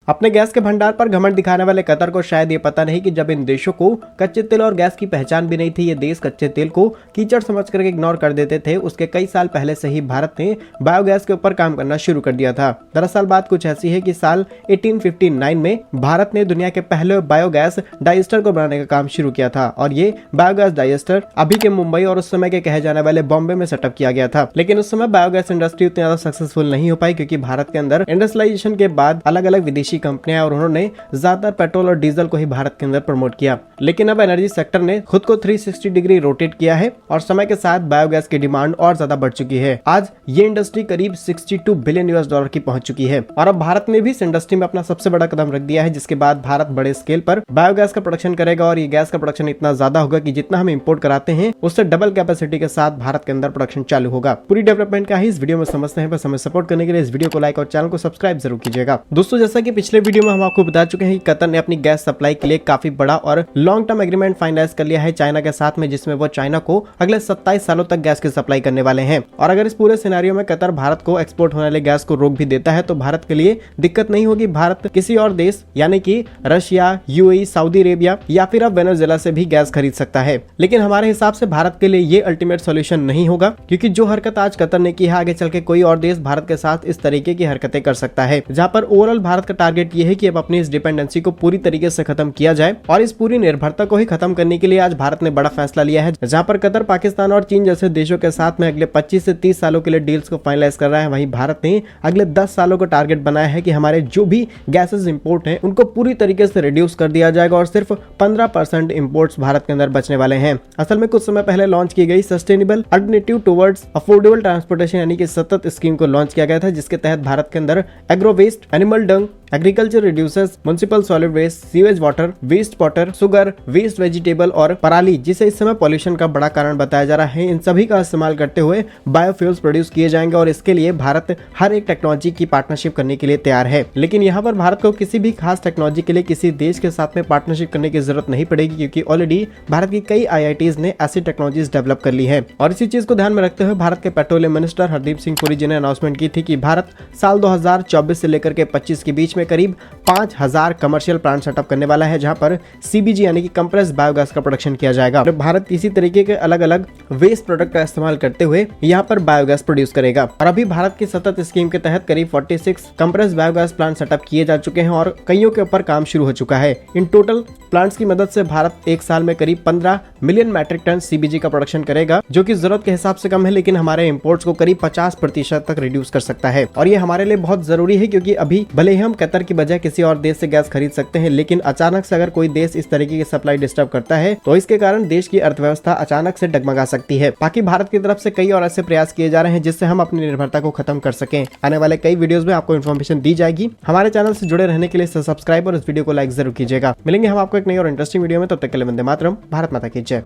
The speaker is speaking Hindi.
अपने गैस के भंडार पर घमंड दिखाने वाले कतर को शायद ये पता नहीं कि जब इन देशों को कच्चे तेल और गैस की पहचान भी नहीं थी, ये देश कच्चे तेल को कीचड़ समझकर इग्नोर कर देते थे, उसके कई साल पहले से ही भारत ने बायोगैस के ऊपर काम करना शुरू कर दिया था। दरअसल बात कुछ ऐसी है कि साल 1859 में भारत ने दुनिया के पहले बायोगैस डाइजेस्टर को बनाने का काम शुरू किया था और ये बायोगैस डाइजेस्टर अभी के मुंबई और उस समय के कहे जाने वाले बॉम्बे में सेटअप किया गया था। लेकिन उस समय बायोगैस इंडस्ट्री उतनी ज्यादा सक्सेसफुल नहीं हो पाई क्योंकि भारत के अंदर इंडस्ट्रियलाइजेशन के बाद अलग अलग विदेशी कंपनियां और उन्होंने ज्यादातर पेट्रोल और डीजल को ही भारत के अंदर प्रमोट किया। लेकिन अब एनर्जी सेक्टर ने खुद को 360 डिग्री रोटेट किया है और समय के साथ बायोगैस की डिमांड और ज्यादा बढ़ चुकी है। आज ये इंडस्ट्री करीब 62 बिलियन US$ की पहुंच चुकी है और अब भारत ने भी इस इंडस्ट्री में अपना सबसे बड़ा कदम रख दिया है, जिसके बाद भारत बड़े स्केल पर बायोगैस का प्रोडक्शन करेगा और ये गैस का प्रोडक्शन इतना ज्यादा होगा कि जितना हम इंपोर्ट कराते हैं उससे डबल कैपेसिटी के साथ भारत के अंदर प्रोडक्शन चालू होगा। पूरी डेवलपमेंट का ही इस वीडियो में समझते हैं, बस हमें सपोर्ट करने के लिए इस वीडियो को लाइक और चैनल को सब्सक्राइब जरूर कीजिएगा। दोस्तों, जैसा कि पिछले वीडियो में हम आपको बता चुके हैं कि कतर ने अपनी गैस सप्लाई के लिए काफी बड़ा और लॉन्ग टर्म एग्रीमेंट फाइनलाइज कर लिया है चाइना के साथ में, जिसमें वो चाइना को अगले 27 सालों तक गैस की सप्लाई करने वाले हैं। और अगर इस पूरे सिनेरियो में कतर भारत को एक्सपोर्ट होने वाले गैस को रोक भी देता है तो भारत के लिए दिक्कत नहीं होगी। भारत किसी और देश यानी कि रशिया, यूएई, सऊदी अरेबिया या फिर अब वेनेजुएला से भी गैस खरीद सकता है। लेकिन हमारे हिसाब से भारत के लिए ये अल्टीमेट सॉल्यूशन नहीं होगा, क्योंकि जो हरकत आज कतर ने की है आगे चल के कोई और देश भारत के साथ इस तरीके की हरकतें कर सकता है। जहां पर ओवरऑल भारत का टारगेट ये है कि अब अपनी इस डिपेंडेंसी को पूरी तरीके से खत्म किया जाए और इस पूरी निर्भरता को ही खत्म करने के लिए आज भारत ने बड़ा फैसला लिया है। जहां पर कतर, पाकिस्तान और चीन जैसे देशों के साथ में अगले 25 से 30 सालों के लिए डील्स को फाइनलाइज कर रहा है, वहीं भारत ने अगले 10 सालों का टारगेट बनाया है कि हमारे जो भी गैसेस इंपोर्ट हैं उनको पूरी तरीके से रिड्यूस कर दिया जाएगा और सिर्फ 15% इंपोर्ट्स भारत के अंदर बचने वाले हैं। असल में कुछ समय पहले लॉन्च की गई sustainable alternative towards affordable transportation यानी कि सतत स्कीम को लॉन्च किया गया था, जिसके तहत भारत के अंदर agro waste, animal dung, agriculture reducers, municipal solid waste, sewage water, waste water, sugar, waste vegetable और पराली, जिसे इस समय पॉल्यूशन का बड़ा कारण बताया जा रहा है, इन सभी का इस्तेमाल करते हुए बायोफ्यूल्स प्रोड्यूस किए जाएंगे और इसके लिए भारत हर एक टेक्नोलॉजी की पार्टनरशिप करने के लिए तैयार है। लेकिन यहाँ पर भारत को किसी भी खास टेक्नोलॉजी के लिए किसी देश के साथ में पार्टनरशिप करने की जरूरत नहीं पड़ेगी, क्योंकि ऑलरेडी भारत की कई IITs ने ऐसी टेक्नोलॉजीज डेवलप कर ली है। और इसी चीज को ध्यान में रखते हुए भारत के पेट्रोलियम मिनिस्टर हरदीप सिंह पुरी जी ने अनाउंसमेंट की थी कि भारत साल 2024 से लेकर के 25 के बीच में करीब 5000 कमर्शियल प्लांट सेटअप करने वाला है, जहां पर CBG यानी कि कंप्रेस्ड बायोगैस का प्रोडक्शन किया जाएगा। और भारत इसी तरीके के अलग अलग वेस्ट प्रोडक्ट का इस्तेमाल करते हुए यहाँ पर बायोगैस प्रोड्यूस करेगा। और अभी भारत की सतत स्कीम के तहत करीब 46 कंप्रेस्ड बायोगैस प्लांट सेटअप किए जा चुके हैं और कईयों के ऊपर काम शुरू हो चुका है। इन टोटल प्लांट्स की मदद से भारत एक साल में करीब 15 मिलियन मैट्रिक टन CBG का प्रोडक्शन करेगा, जो कि जरूरत के हिसाब से कम है, लेकिन हमारे इंपोर्ट्स को करीब 50% तक रिड्यूस कर सकता है। और ये हमारे लिए बहुत जरूरी है, क्योंकि अभी भले ही हम कतर की बजाय किसी और देश से गैस खरीद सकते हैं, लेकिन अचानक से अगर कोई देश इस तरीके की सप्लाई डिस्टर्ब करता है तो इसके कारण देश की अर्थव्यवस्था अचानक से डगमगा सकती है। बाकी भारत की तरफ से कई और ऐसे प्रयास किए जा रहे हैं जिससे हम अपनी निर्भरता को खत्म कर सकें। आने वाले कई वीडियोस में आपको इन्फॉर्मेशन दी जाएगी। हमारे चैनल से जुड़े रहने के लिए सब्सक्राइब और इस वीडियो को लाइक जरूर कीजिएगा। मिलेंगे हम आपको एक नई और इंटरेस्टिंग वीडियो में, तब तक के लिए वंदे मातरम, भारत माता की जय।